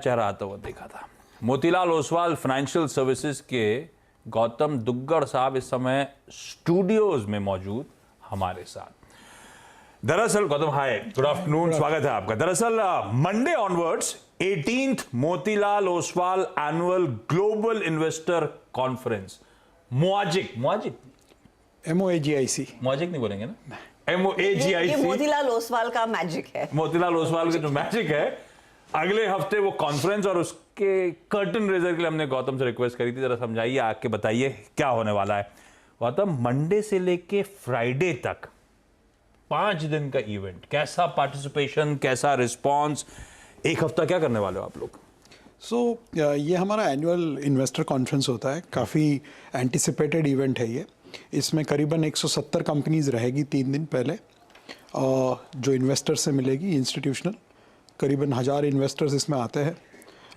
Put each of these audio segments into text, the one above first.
चेहरा आता हुआ देखा था। मोतीलाल ओसवाल फाइनेंशियल सर्विसेज के गौतम दुग्गड़ साहब इस समय स्टूडियोज में मौजूद हमारे साथ। दरअसल गौतम, हाय, गुड आफ्टरनून, स्वागत है आपका। दरअसल Monday onwards 18th Motilal Oswal annual global investor conference मोआजिक MOAGIC नहीं बोलेंगे ना, MOAGIC, ये मोतीलाल ओसवाल का मैजिक है। मोतीलाल ओसवाल का जो मैजिक है, अगले हफ्ते वो कॉन्फ्रेंस, और उसके कर्टन रेजर के लिए हमने गौतम से रिक्वेस्ट करी थी, जरा समझाइए, आके बताइए क्या होने वाला है। गौतम, मंडे से लेके फ्राइडे तक 5 दिन का इवेंट, कैसा पार्टिसिपेशन, कैसा रिस्पॉन्स, एक हफ्ता क्या करने वाले हो आप लोग? ये हमारा एनुअल इन्वेस्टर कॉन्फ्रेंस होता है, काफ़ी एंटिसिपेटेड इवेंट है ये। इसमें करीबन 170 कंपनीज रहेगी 3 दिन पहले, जो इन्वेस्टर से मिलेगी, इंस्टीट्यूशनल। करीबन 1000 इन्वेस्टर्स इसमें आते हैं,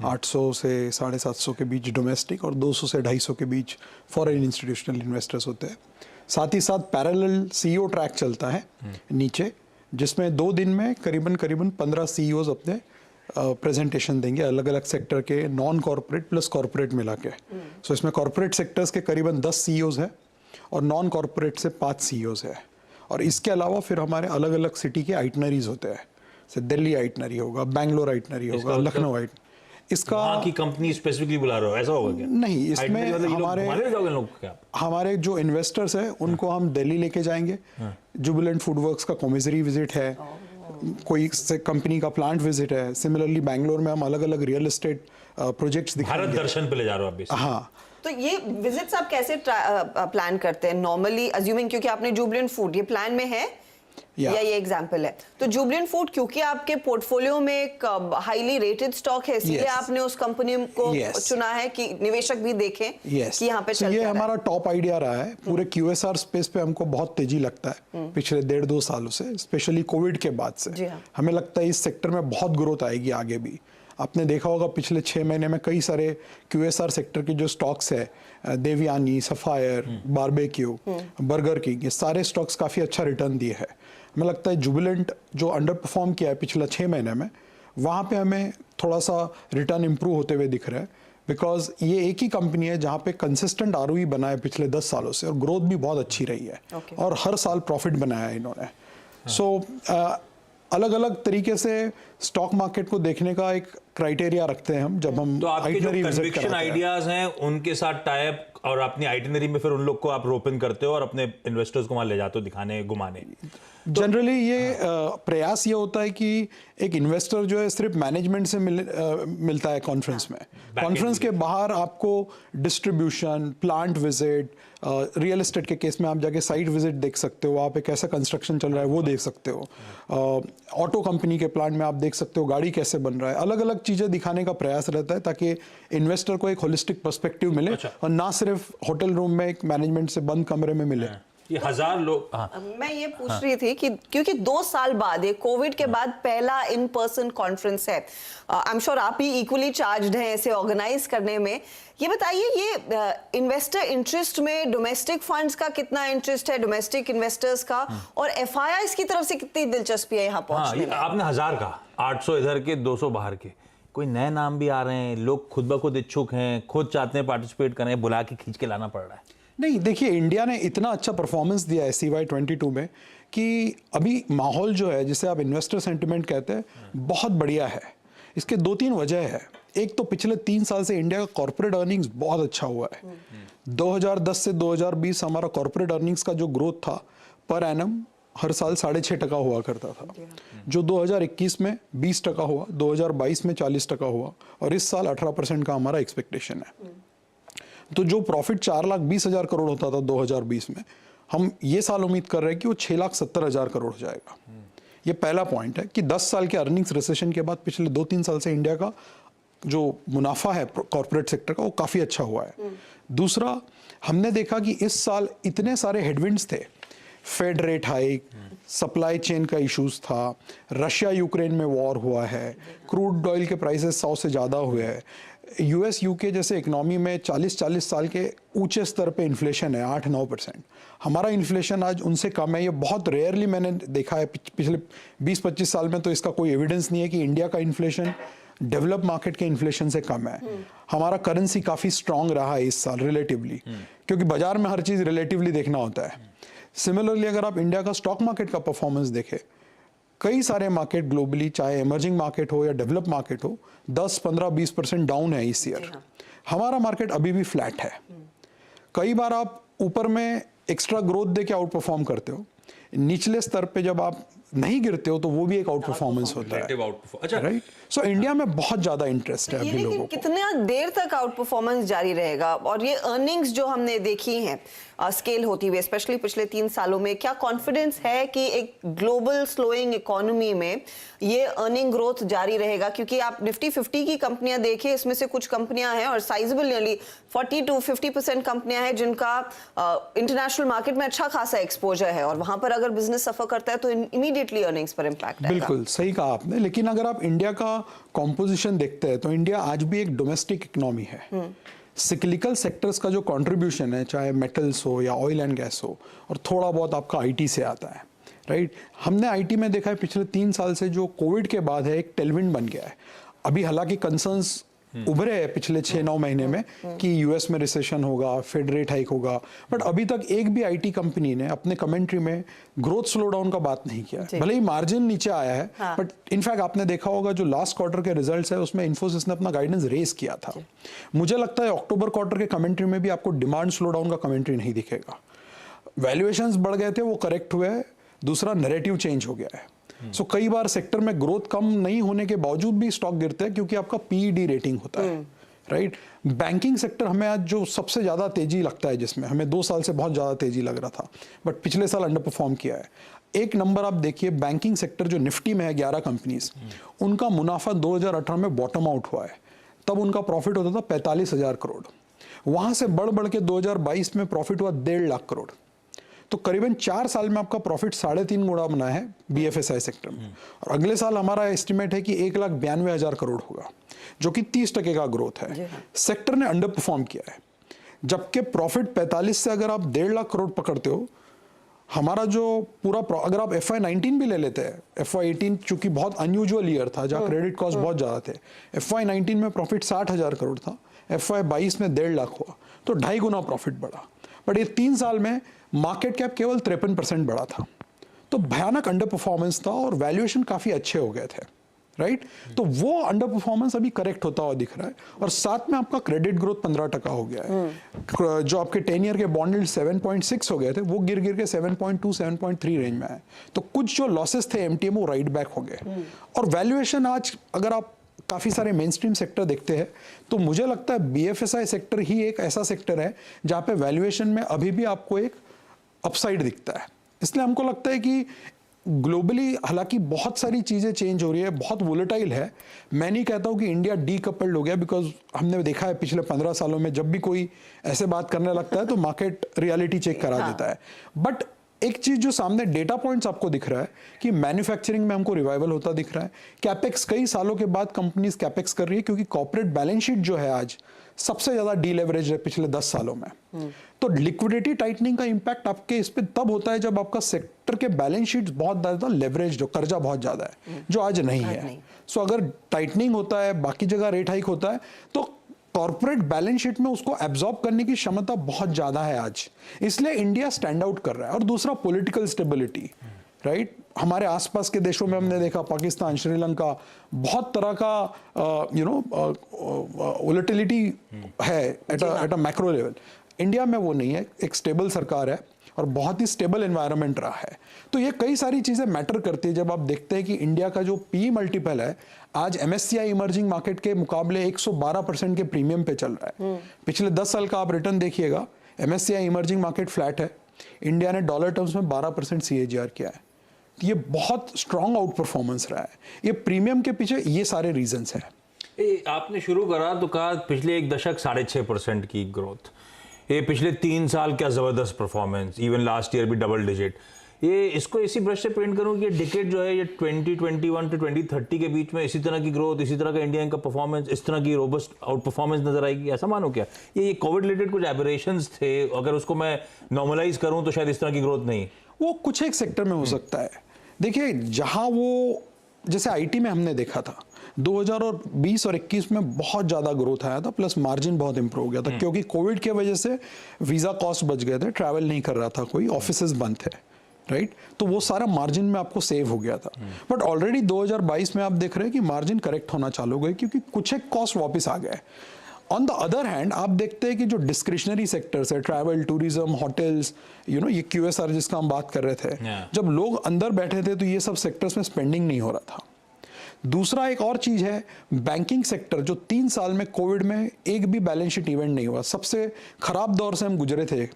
800 से 750 के बीच डोमेस्टिक और 200 से 250 के बीच फॉरेन इंस्टीट्यूशनल इन्वेस्टर्स होते हैं। साथ ही साथ पैरेलल CEO ट्रैक चलता है नीचे, जिसमें 2 दिन में करीबन 15 CEOs अपने प्रेजेंटेशन देंगे, अलग अलग सेक्टर के, नॉन कॉर्पोरेट प्लस कॉर्पोरेट मिला के। सो इसमें कॉर्पोरेट सेक्टर्स के करीबन 10 CEOs हैं और नॉन कॉर्पोरेट से 5 CEOs है। और इसके अलावा फिर हमारे अलग अलग सिटी के आइटनरीज होते हैं, जैसे दिल्ली आइटनरी होगा, बैंगलोर आइटनरी होगा, लखनऊ आइटनरी। इसका वहाँ की कंपनी स्पेसिफिकली बुला रहे हो, ऐसा होगा क्या? नहीं, इसमें हमारे जो इन्वेस्टर्स हैं उनको हम दिल्ली लेके जाएंगे। जुबिलेंट फूडवर्क्स का कॉमिजरी विजिट है, कोई कंपनी का प्लांट विजिट है। सिमिलरली बैंगलोर में हम अलग अलग रियल एस्टेट प्रोजेक्ट्स दिखाएंगे। भारत दर्शन पे ले जा रहे हो आप? हाँ। तो ये विजिट्स आप कैसे प्लान करते हैं नॉर्मली, अज्यूमिंग, क्योंकि आपने जुबिलेंट फूड ये प्लान में है या ये एग्जांपल है, तो जुबिलेंट फूड क्योंकि आपके पोर्टफोलियो में एक हाईली रेटेड स्टॉक है, इसलिए आपने उस कंपनी को चुना है कि निवेशक भी देखें कि यहाँ पे चल ये हमारा टॉप आइडिया रहा है। पूरे QSR स्पेस पे हमको बहुत तेजी लगता है पिछले 1.5-2 सालों से, स्पेशली कोविड के बाद से। हमें लगता है इस सेक्टर में बहुत ग्रोथ आएगी आगे भी। आपने देखा होगा पिछले 6 महीने में कई सारे QSR सेक्टर के जो स्टॉक्स है, Devyani, Sapphire, barbeque, Burger King, ये सारे स्टॉक्स काफ़ी अच्छा रिटर्न दिए हैं। हमें लगता है जुबिलेंट जो अंडर परफॉर्म किया है पिछला 6 महीने में, वहाँ पे हमें थोड़ा सा रिटर्न इंप्रूव होते हुए दिख रहा है, बिकॉज ये एक ही कंपनी है जहाँ पे कंसिस्टेंट ROE बना है पिछले 10 सालों से, और ग्रोथ भी बहुत अच्छी रही है। और हर साल प्रॉफिट बनाया है इन्होंने। अलग अलग तरीके से स्टॉक मार्केट को देखने का एक क्राइटेरिया रखते हैं हम, जब हम तो आपके जो कन्विक्शन आइडियाज हैं उनके साथ टाइप, और अपनी आइटिनरी में फिर उन लोग को आप रोपन करते हो और अपने इन्वेस्टर्स को वहां ले जाते हो दिखाने, घुमाने। जनरली ये प्रयास ये होता है कि एक इन्वेस्टर जो है सिर्फ मैनेजमेंट से मिलता है कॉन्फ्रेंस में। कॉन्फ्रेंस के बाहर आपको distribution, plant visit, real estate के केस में आप जाके साइट विजिट देख सकते हो, वहाँ पे कैसा कंस्ट्रक्शन चल रहा है वो देख सकते हो। ऑटो कंपनी के प्लांट में आप देख सकते हो गाड़ी कैसे बन रहा है। अलग अलग चीज़ें दिखाने का प्रयास रहता है ताकि इन्वेस्टर को एक होलिस्टिक पर्सपेक्टिव मिले, और ना सिर्फ होटल रूम में एक मैनेजमेंट से बंद कमरे में मिले। ये 1000 लोग। मैं ये पूछ रही थी कि क्योंकि 2 साल बाद, ये कोविड के बाद पहला इन पर्सन कॉन्फ्रेंस है, आई एम श्योर आप ही इक्वली चार्ज्ड हैं इसे ऑर्गेनाइज करने में। ये बताइए, ये इन्वेस्टर इंटरेस्ट में डोमेस्टिक फंड्स का कितना इंटरेस्ट है, डोमेस्टिक इन्वेस्टर्स का, और FIIs की तरफ से कितनी दिलचस्पी है यहाँ पहुंचने में? आपने 1000 का, 800 इधर के, 200 बाहर के, कोई नए नाम भी आ रहे हैं, लोग खुद ब खुद इच्छुक हैं, खुद चाहते हैं पार्टिसिपेट करें, बुला के खींच के लाना पड़ रहा है? नहीं, देखिए, इंडिया ने इतना अच्छा परफॉर्मेंस दिया है CY 22 में कि अभी माहौल जो है, जिसे आप इन्वेस्टर सेंटिमेंट कहते हैं, बहुत बढ़िया है। इसके 2-3 वजह है। एक तो पिछले 3 साल से इंडिया का कॉर्पोरेट अर्निंग्स बहुत अच्छा हुआ है। 2010 से 2020 हमारा कॉर्पोरेट अर्निंग्स का जो ग्रोथ था पर एनम हर साल 6.5% हुआ करता था, जो 2021 में 20% हुआ, 2022 में 40% हुआ, और इस साल 18% का हमारा एक्सपेक्टेशन है। तो जो प्रॉफिट 4,20,000 करोड़ होता था 2020 में, हम ये साल उम्मीद कर रहे हैं कि वो 6,70,000 करोड़ हो जाएगा। ये पहला पॉइंट है कि 10 साल के अर्निंग्स रिसेशन के बाद पिछले 2-3 साल से इंडिया का जो मुनाफा है कॉर्पोरेट सेक्टर का, वो काफ़ी अच्छा हुआ है। दूसरा, हमने देखा कि इस साल इतने सारे हेडविंड्स थे, Fed rate hike, supply chain का इश्यूज था, रशिया यूक्रेन में वॉर हुआ है, क्रूड ऑयल के प्राइसेस 100 से ज़्यादा हुए हैं, US UK जैसे इकोनॉमी में 40 साल के ऊंचे स्तर पे इन्फ्लेशन है 8-9%। हमारा इन्फ्लेशन आज उनसे कम है। ये बहुत रेयरली मैंने देखा है पिछले 20-25 साल में, तो इसका कोई एविडेंस नहीं है कि इंडिया का इन्फ्लेशन डेवलप मार्केट के इन्फ्लेशन से कम है, हमारा करेंसी काफ़ी स्ट्रांग रहा है इस साल रिलेटिवली, क्योंकि बाजार में हर चीज़ रिलेटिवली देखना होता है। सिमिलरली अगर आप इंडिया का स्टॉक मार्केट का परफॉर्मेंस देखें, कई सारे मार्केट ग्लोबली, चाहे इमर्जिंग मार्केट हो या डेवलप मार्केट हो, 10, 15, 20% डाउन है इस ईयर। हमारा मार्केट अभी भी फ्लैट है। कई बार आप ऊपर में एक्स्ट्रा ग्रोथ दे के आउट परफॉर्म करते हो, निचले स्तर पे जब आप नहीं गिरते हो तो वो भी एक आउट परफॉर्मेंस होता है। अच्छा, राइट। सो इंडिया में बहुत ज्यादा इंटरेस्ट है ये अभी लोगों लेकिन को। कितना देर तक आउट परफॉर्मेंस जारी रहेगा? और ये अर्निंग्स जो हमने देखी हैं स्केल होती हुई, स्पेशली पिछले 3 सालों में, क्या कॉन्फिडेंस है कि एक ग्लोबल स्लोइंग इकोनॉमी में ये अर्निंग ग्रोथ जारी रहेगा? क्योंकि आप निफ्टी 50 की कंपनियां देखिए, इसमें से कुछ कंपनियां हैं और साइजेबल नियरली 40 to 50% कंपनियां हैं जिनका इंटरनेशनल मार्केट में अच्छा खासा एक्सपोजर है, और वहां पर अगर बिजनेस सफर करता है तो इमीडिएटली अर्निंग्स पर इम्पैक्ट आएगा। बिल्कुल सही कहा आपने, लेकिन अगर आप इंडिया का कॉम्पोजिशन देखते हैं तो इंडिया आज भी एक डोमेस्टिक इकोनॉमी है। सिक्लिकल सेक्टर्स का जो कंट्रीब्यूशन है, चाहे मेटल्स हो या ऑयल एंड गैस हो, और थोड़ा बहुत आपका आईटी से आता है, राइट। हमने आईटी में देखा है पिछले 3 साल से जो कोविड के बाद है एक टेलविंड बन गया है। अभी हालांकि कंसर्न्स उभरे हैं पिछले 6-9 महीने में कि यूएस में रिसेशन होगा, फेड रेट हाइक होगा, बट अभी तक एक भी आईटी कंपनी ने अपने कमेंट्री में ग्रोथ स्लो डाउन का बात नहीं किया है। भले ही मार्जिन नीचे आया है, बट इनफैक्ट आपने देखा होगा जो लास्ट क्वार्टर के रिजल्ट्स है उसमें इन्फोसिस ने अपना गाइडेंस रेज किया था। मुझे लगता है अक्टूबर क्वार्टर के कमेंट्री में भी आपको डिमांड स्लो डाउन का कमेंट्री नहीं दिखेगा। वैल्यूएशंस बढ़ गए थे, वो करेक्ट हुए हैं, दूसरा नैरेटिव चेंज हो गया है। सो कई बार सेक्टर में ग्रोथ कम नहीं होने के बावजूद भी स्टॉक गिरते हैं क्योंकि आपका पीईडी रेटिंग होता है, राइट। बैंकिंग सेक्टर हमें आज जो सबसे ज्यादा तेजी लगता है, जिसमें हमें 2 साल से बहुत ज्यादा तेजी लग रहा था, बट पिछले साल अंडर परफॉर्म किया है। एक नंबर आप देखिए, बैंकिंग सेक्टर जो निफ्टी में है 11 कंपनीज, उनका मुनाफा 2018 में बॉटम आउट हुआ है। तब उनका प्रॉफिट होता था 45,000 करोड़, वहां से बढ़ बढ़ के 2022 में प्रॉफिट हुआ 1.5 लाख करोड़। तो करीबन 4 साल में आपका प्रॉफिट 3.5 गुना बना है बीएफएसआई सेक्टर में। और अगले साल हमारा एस्टिमेट है कि 1,92,000 करोड़ होगा, जो कि 30% का ग्रोथ है। सेक्टर ने अंडर परफॉर्म किया है, जबकि प्रॉफिट 45 से अगर आप 1.5 लाख करोड़ पकड़ते हो, हमारा जो पूरा अगर आप FY19 भी ले लेते हैं, FY18 चूंकि बहुत अनयूजुअल ईयर था जहाँ क्रेडिट कॉस्ट बहुत ज़्यादा थे, FY19 में प्रॉफिट 60,000 करोड़ था, FY22 में 1.5 लाख हुआ, तो 2.5 गुना प्रॉफिट बढ़ा। बट ये 3 साल में मार्केट कैप केवल 53% बढ़ा था, तो भयानक अंडर परफॉर्मेंस था और वैल्यूएशन काफ़ी अच्छे हो गए थे, राइट। तो वो अंडर परफॉर्मेंस अभी करेक्ट होता हुआ दिख रहा है, और साथ में आपका क्रेडिट ग्रोथ 15% हो गया है। जो आपके 10 ईयर के बॉन्ड यील्ड 7.6 हो गए थे, वो गिर गिर के 7.2, 7.3 रेंज में आए। तो कुछ जो लॉसेस थे एमटीएम वो राइट बैक हो गए। और वैल्यूएशन आज अगर आप काफ़ी सारे मेन स्ट्रीम सेक्टर देखते हैं तो मुझे लगता है बीएफएसआई सेक्टर ही एक ऐसा सेक्टर है जहाँ पे वैल्यूएशन में अभी भी आपको एक अपसाइड दिखता है। इसलिए हमको लगता है कि ग्लोबली हालांकि बहुत सारी चीज़ें चेंज हो रही है, बहुत वोलेटाइल है। मैं नहीं कहता हूँ कि इंडिया डीकपल्ड हो गया, बिकॉज हमने देखा है पिछले 15 सालों में जब भी कोई ऐसे बात करने लगता है तो मार्केट रियलिटी चेक करा देता है। बट एक चीज जो सामने डेटा पॉइंट्स आपको दिख रहा है कि मैन्युफैक्चरिंग में हमको रिवाइवल होता दिख रहा है। कैपेक्स कई सालों के बाद कंपनीज कैपेक्स कर रही है, क्योंकि कॉर्पोरेट बैलेंस शीट जो है आज सबसे ज्यादा डीलेवरेज है पिछले 10 सालों में। तो लिक्विडिटी टाइटनिंग का इंपैक्ट आपके इस पे तब होता है जब आपका सेक्टर के बैलेंस शीट बहुत ज्यादा लेवरेज हो, कर्जा बहुत ज्यादा है, जो आज नहीं है। सो अगर टाइटनिंग होता है, बाकी जगह रेट हाइक होता है, तो कॉर्पोरेट बैलेंस शीट में उसको एब्जॉर्ब करने की क्षमता बहुत ज्यादा है आज, इसलिए इंडिया स्टैंड आउट कर रहा है। और दूसरा पॉलिटिकल स्टेबिलिटी, राइट। हमारे आसपास के देशों में हमने देखा, पाकिस्तान, श्रीलंका, बहुत तरह का वोलेटिलिटी है at a macro level. India में वो नहीं है, एक स्टेबल सरकार है और बहुत ही स्टेबल एनवायरनमेंट रहा है। तो ये कई सारी चीजें मैटर करती है जब आप देखते हैं कि इंडिया का जो पी मल्टीपल है आज MSCI इमर्जिंग मार्केट के मुकाबले 112% के प्रीमियम पे चल रहा है। पिछले 10 साल का आप रिटर्न देखिएगा, MSCI इमर्जिंग मार्केट फ्लैट है, इंडिया ने डॉलर टर्म्स में 12% CAGR किया है। तो ये बहुत स्ट्रॉन्ग आउट परफॉर्मेंस रहा है। ये प्रीमियम के पीछे ये सारे रीजंस हैं। आपने शुरू करा तो कहा पिछले एक दशक 6.5% की ग्रोथ, ये पिछले 3 साल क्या जबरदस्त परफॉर्मेंस, इवन लास्ट ईयर भी डबल डिजिट। ये इसको इसी ब्रश से पेंट करूं कि ये डिकेड जो है ये 2021 to 2030 के बीच में इसी तरह की ग्रोथ, इसी तरह का इंडिया का परफॉर्मेंस, इस तरह की रोबस्ट आउट परफॉर्मेंस नजर आएगी, ऐसा मानो क्या? ये कोविड रिलेटेड कुछ एबरेशंस थे, अगर उसको मैं नॉर्मलाइज करूं तो शायद इस तरह की ग्रोथ नहीं, वो कुछ एक सेक्टर में हो सकता है। देखिए, जहां वो जैसे आईटी में हमने देखा था, 2020 और 21 में बहुत ज़्यादा ग्रोथ आया था, प्लस मार्जिन बहुत इंप्रूव हो गया था, क्योंकि कोविड के वजह से वीज़ा कॉस्ट बच गए थे, ट्रैवल नहीं कर रहा था कोई, ऑफिसेज बंद थे, राइट तो वो सारा मार्जिन में आपको सेव हो गया था। बट ऑलरेडी 2022 में आप देख रहे हैं कि मार्जिन करेक्ट होना चालू हो गए, क्योंकि कुछ एक कॉस्ट वापस आ गए। ऑन द अदर हैंड आप देखते हैं कि जो डिस्क्रिशनरी सेक्टर्स है, ट्रैवल, टूरिज्म, होटल्स, ये QSR जिसका हम बात कर रहे थे, जब लोग अंदर बैठे थे तो ये सब सेक्टर्स में स्पेंडिंग नहीं हो रहा था। दूसरा एक और चीज है, बैंकिंग सेक्टर जो 3 साल में कोविड में एक भी बैलेंस शीट इवेंट नहीं हुआ, सबसे खराब दौर से हम गुजरे थे,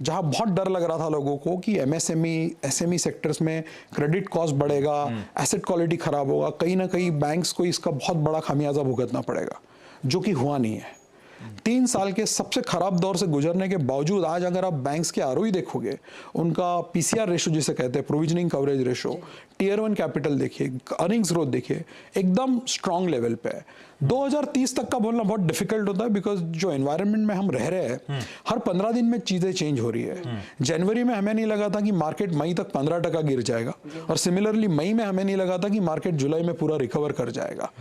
जहां बहुत डर लग रहा था लोगों को कि MSME, SME सेक्टर्स में क्रेडिट कॉस्ट बढ़ेगा, एसेट क्वालिटी खराब होगा, कहीं ना कहीं बैंक्स को इसका बहुत बड़ा खामियाजा भुगतना पड़ेगा, जो कि हुआ नहीं है। 3 साल के सबसे खराब दौर से गुजरने के बावजूद आज अगर आप बैंक्स के ROE देखोगे, उनका PCR रेशो जिसे कहते हैं, provisioning coverage ratio, Tier 1 capital देखिए, अर्निंग्स ग्रोथ देखिए, एकदम स्ट्रांग लेवल पे है। 2030 तक का बोलना बहुत डिफिकल्ट होता है, बिकॉज जो एनवायरनमेंट में हम रह रहे हैं, हर 15 दिन में चीजें चेंज हो रही है। जनवरी में हमें नहीं लगा था कि मार्केट मई तक 15% गिर जाएगा, और सिमिलरली मई में हमें नहीं लगा था कि मार्केट जुलाई में पूरा रिकवर कर जाएगा।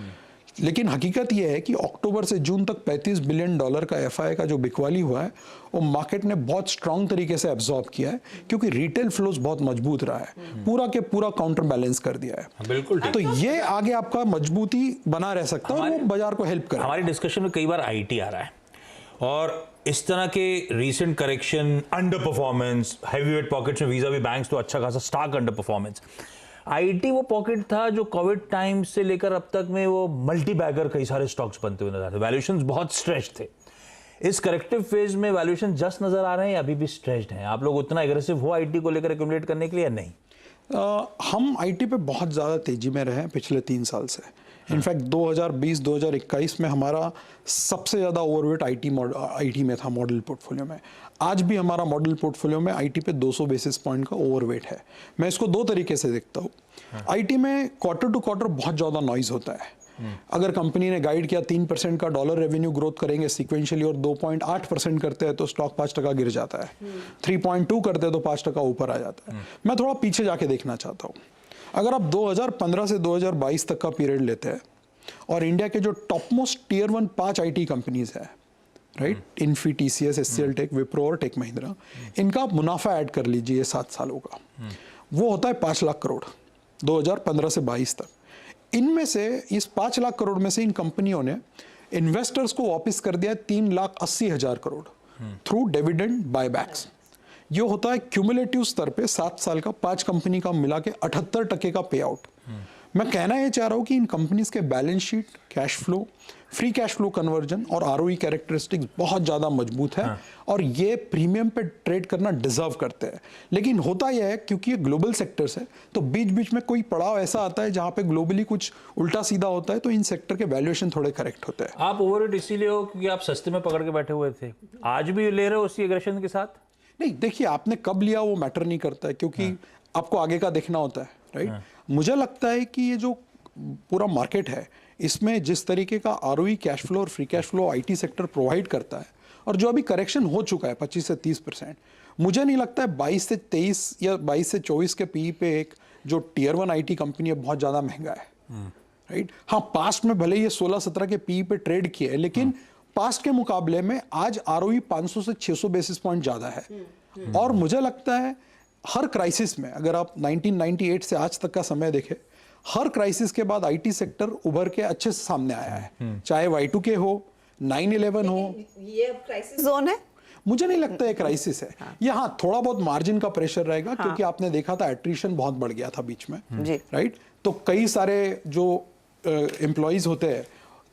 लेकिन हकीकत यह है कि अक्टूबर से जून तक $35 बिलियन का FI का जो बिकवाली हुआ है, वो मार्केट ने बहुत स्ट्रांग तरीके से एब्जॉर्ब किया है, क्योंकि रिटेल फ्लोज बहुत मजबूत रहा है, पूरा के पूरा काउंटर बैलेंस कर दिया है। बिल्कुल तो ये आगे आपका मजबूती बना रह सकता है और वो बाजार को हेल्प करे। हमारी डिस्कशन में कई बार IT आ रहा है, और इस तरह के recent correction, under performance, heavyweight pockets में वीजा भी बैंक्स तो अच्छा खासा स्टार्क अंडर परफॉर्मेंस। IT वो पॉकेट था जो कोविड टाइम से लेकर अब तक में वो मल्टी बैगर कई सारे स्टॉक्स बनते हुए नजर आते, वैल्यूएशंस बहुत स्ट्रेच्ड थे। इस करेक्टिव फेज में वैल्यूएशन जस्ट नजर आ रहे हैं या अभी भी स्ट्रेच्ड हैं? आप लोग उतना एग्रेसिव हो IT को लेकर एक्यूमुलेट करने के लिए या नहीं? हम IT पे बहुत ज़्यादा तेजी में रहे हैं पिछले 3 साल से। इनफैक्ट 2020-2021 में हमारा सबसे ज़्यादा ओवरवेट IT में था मॉडल पोर्टफोलियो में। आज भी हमारा मॉडल पोर्टफोलियो में IT पे 200 बेसिस पॉइंट का ओवरवेट है। मैं इसको 2 तरीके से देखता हूँ। IT में क्वार्टर टू क्वार्टर बहुत ज़्यादा नॉइज होता है। अगर कंपनी ने गाइड किया 3% का डॉलर रेवेन्यू ग्रोथ करेंगे सीक्वेंशियली, और 2.8% करते हैं तो स्टॉक 5% गिर जाता है, 3.2 करते हैं तो 5% ऊपर आ जाता है। मैं थोड़ा पीछे जाके देखना चाहता हूँ। अगर आप 2015 से 2022 तक का पीरियड लेते हैं, और इंडिया के जो top most Tier 1 5 IT companies है, right, Infy, TCS, HCL tech, Wipro और टेक महिंद्रा, इनका आप मुनाफा ऐड कर लीजिए 7 सालों का, वो होता है 5 लाख करोड़ 2015 से 22 तक। इनमें से इस 5 लाख करोड़ में से इन कंपनियों ने इन्वेस्टर्स को वापस कर दिया 3,80,000 करोड़ थ्रू डिविडेंड बायबैक्स। ये होता है क्यूमुलेटिव स्तर पे 7 साल का 5 कंपनी का मिला के 78% का पे आउट। मैं कहना ये चाह रहा हूँ कि इन कंपनीज के balance sheet, cash flow, free cash flow conversion और ROE कैरेक्टरिस्टिक्स बहुत ज़्यादा मजबूत है, और ये प्रीमियम पे ट्रेड करना डिजर्व करते हैं। लेकिन होता यह है, क्योंकि ये ग्लोबल सेक्टर्स है, तो बीच बीच में कोई पड़ाव ऐसा आता है जहाँ पे ग्लोबली कुछ उल्टा सीधा होता है, तो इन सेक्टर के वैल्यूएशन थोड़े करेक्ट होते हैं। आप ओवरवेट इसीलिए हो क्योंकि आप सस्ते में पकड़ के बैठे हुए थे, आज भी ले रहे हो उसी एग्रेशन के साथ? नहीं, देखिए, आपने कब लिया वो मैटर नहीं करता है, क्योंकि आपको आगे का देखना होता है, राइट। मुझे लगता है कि ये जो पूरा मार्केट है, इसमें जिस तरीके का ROE, कैश फ्लो और free cash flow IT sector provide करता है, और जो अभी करेक्शन हो चुका है 25 से 30%, मुझे नहीं लगता है 22 से 23 या 22 से 24 के PE पे एक जो Tier 1 IT कंपनी है बहुत ज़्यादा महंगा है, राइट। हाँ, पास्ट में भले ये 16-17 के PE पे ट्रेड किए है, लेकिन पास्ट के मुकाबले में आज ROE 500 से 600 बेसिस पॉइंट ज़्यादा है। और मुझे लगता है हर क्राइसिस में, अगर आप 1998 से आज तक का समय देखें, हर क्राइसिस के बाद IT सेक्टर उभर के अच्छे से सामने आया है, चाहे Y2K हो, 9/11 हो। ये अब क्राइसिस जोन है? मुझे नहीं लगता है क्राइसिस है। ये हाँ, थोड़ा बहुत मार्जिन का प्रेशर रहेगा, क्योंकि आपने देखा था एट्रिशन बहुत बढ़ गया था बीच में, राइट। तो कई सारे जो एम्प्लॉइज होते हैं,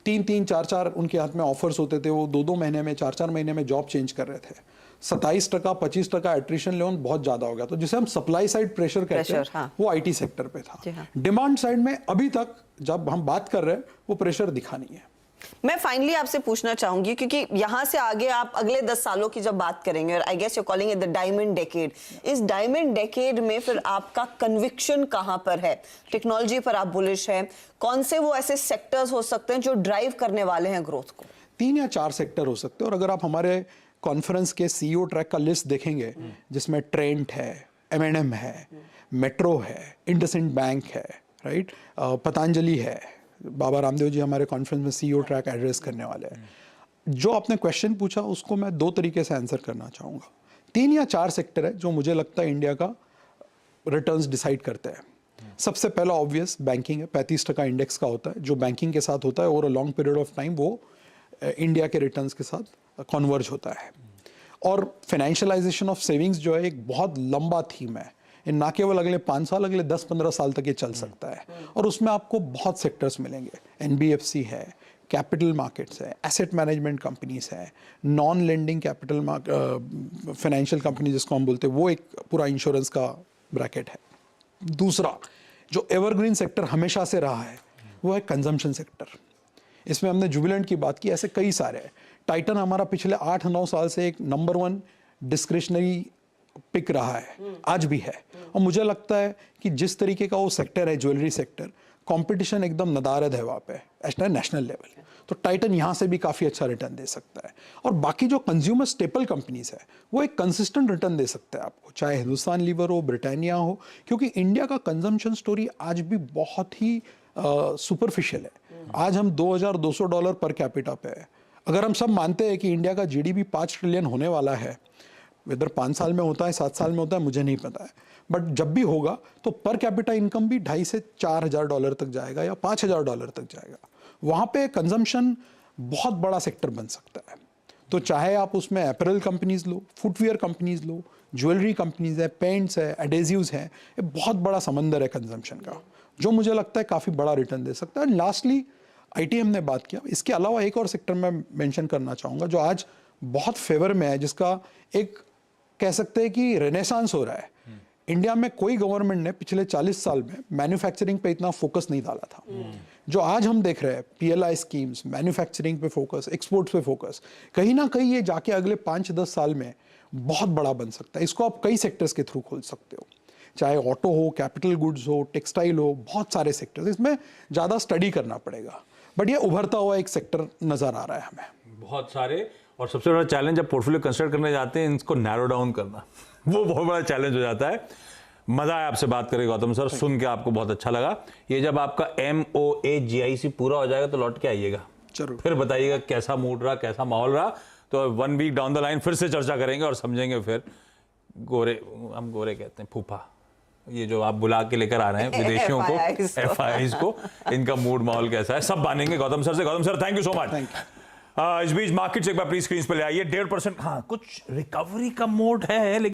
3-3, 4-4 उनके हाथ में ऑफर्स होते थे, वो 2-2 महीने में, 4-4 महीने में जॉब चेंज कर रहे थे। 27%, 25% एट्रिशन लेवल बहुत ज्यादा हो गया, तो जिसे हम सप्लाई साइड प्रेशर कहते हैं, वो IT सेक्टर पे था। डिमांड साइड में अभी तक जब हम बात कर रहे हैं, वो प्रेशर दिखा नहीं है। मैं फाइनली आपसे पूछना चाहूंगी, क्योंकि यहां से आगे आप अगले 10 सालों की जब बात करेंगे, और I guess you calling it the diamond decade, इस डायमंड डेकेड में फिर आपका कन्विक्शन कहां पर है? टेक्नोलॉजी पर आप बुलिश हैं? कौन से वो ऐसे सेक्टर्स हो सकते हैं जो ड्राइव करने वाले हैं ग्रोथ को? 3 या 4 सेक्टर हो सकते हैं, और अगर आप हमारे कॉन्फ्रेंस के CEO ट्रैक का लिस्ट देखेंगे, जिसमें ट्रेंट है, M&M है, मेट्रो है, इंडसइंड बैंक है, राइट, पतंजलि है, बाबा रामदेव जी हमारे कॉन्फ्रेंस में सीईओ ट्रैक एड्रेस करने वाले हैं। जो आपने क्वेश्चन पूछा उसको मैं 2 तरीके से आंसर करना चाहूँगा। 3 या 4 सेक्टर है जो मुझे लगता है इंडिया का रिटर्न्स डिसाइड करते हैं। सबसे पहला ऑब्वियस बैंकिंग है, 35% इंडेक्स का होता है। जो बैंकिंग के साथ होता है over a long period of time वो इंडिया के रिटर्न्स के साथ कन्वर्ज होता है। और फाइनेंशियलाइजेशन ऑफ सेविंग्स जो है एक बहुत लंबा थीम है, ये ना केवल अगले 5 साल, अगले 10-15 साल तक ये चल सकता है। और उसमें आपको बहुत सेक्टर्स मिलेंगे। NBFC है, कैपिटल मार्केट्स है, एसेट मैनेजमेंट कंपनीज है, non lending capital financial company जिसको हम बोलते हैं, वो एक पूरा इंश्योरेंस का ब्रैकेट है। दूसरा जो एवरग्रीन सेक्टर हमेशा से रहा है वो है कंजम्पशन सेक्टर। इसमें हमने जुबिलेंट की बात की, ऐसे कई सारे हैं। टाइटन हमारा पिछले 8-9 साल से एक नंबर 1 डिस्क्रिशनरी पिक रहा है, आज भी है। और मुझे लगता है कि जिस तरीके का वो सेक्टर है, ज्वेलरी सेक्टर, कंपटीशन एकदम नदारद है वहाँ पे नेशनल लेवल। तो टाइटन यहाँ से भी काफ़ी अच्छा रिटर्न दे सकता है। और बाकी जो कंज्यूमर स्टेपल कंपनीज है वो एक कंसिस्टेंट रिटर्न दे सकते हैं आपको, चाहे हिंदुस्तान लीवर हो, ब्रिटानिया हो, क्योंकि इंडिया का कंजम्पशन स्टोरी आज भी बहुत ही सुपरफिशियल है। आज हम $2,200 पर कैपिटा पे है। अगर हम सब मानते हैं कि इंडिया का GDP 5 ट्रिलियन होने वाला है, वेदर 5 साल में होता है, 7 साल में होता है, मुझे नहीं पता है, बट जब भी होगा तो पर कैपिटा इनकम भी $2,500 से $4,000 तक जाएगा या $5,000 तक जाएगा। वहाँ पे कंजम्पशन बहुत बड़ा सेक्टर बन सकता है। तो चाहे आप उसमें अपैरल कंपनीज लो, फुटवियर कंपनीज लो, ज्वेलरी कंपनीज है, पेंट्स है, एडेसिव्स हैं, ये बहुत बड़ा समंदर है कंजम्पशन का, जो मुझे लगता है काफ़ी बड़ा रिटर्न दे सकता है। लास्टली IT हमने बात किया, इसके अलावा एक और सेक्टर मैं मेंशन करना चाहूँगा जो आज बहुत फेवर में है, जिसका एक कह सकते हैं कि रेनेसांस हो रहा है। इंडिया में कोई गवर्नमेंट ने पिछले 40 साल में मैन्युफैक्चरिंग पे इतना फोकस नहीं डाला था। जो आज हम देख रहे हैं, PLI स्कीम्स, मैन्युफैक्चरिंग पे फोकस, एक्सपोर्ट्स पे फोकस, कहीं ना कहीं ये जाके अगले 5-10 साल में बहुत बड़ा बन सकता है। इसको आप कई सेक्टर्स के थ्रू खोल सकते हो, चाहे ऑटो हो, कैपिटल गुड्स हो, टेक्सटाइल हो, बहुत सारे सेक्टर्स। इसमें ज़्यादा स्टडी करना पड़ेगा, बट ये उभरता हुआ एक सेक्टर नज़र आ रहा है हमें। बहुत सारे। और सबसे बड़ा चैलेंज जब पोर्टफोलियो कंसिडर करने जाते हैं, इसको नैरो डाउन करना, वो बहुत बड़ा चैलेंज हो जाता है। मजा आया आपसे बात करें गौतम सर, सुन के आपको बहुत अच्छा लगा। ये जब आपका MOAGIC पूरा हो जाएगा तो लौट के आइएगा, जरूर। फिर बताइएगा कैसा मूड रहा, कैसा माहौल रहा। तो 1 वीक डाउन द लाइन फिर से चर्चा करेंगे और समझेंगे फिर गोरे, हम गोरे कहते हैं फूफा, ये जो आप बुला के लेकर आ रहे हैं विदेशियों को, FIIs को, इनका मूड माहौल कैसा है, सब मानेंगे गौतम सर से। Gautam sir thank you so much. इस बीच मार्केट से एक बार प्लीज स्क्रीन पर ले आइए। 1.5%, हाँ कुछ रिकवरी का मोड है, लेकिन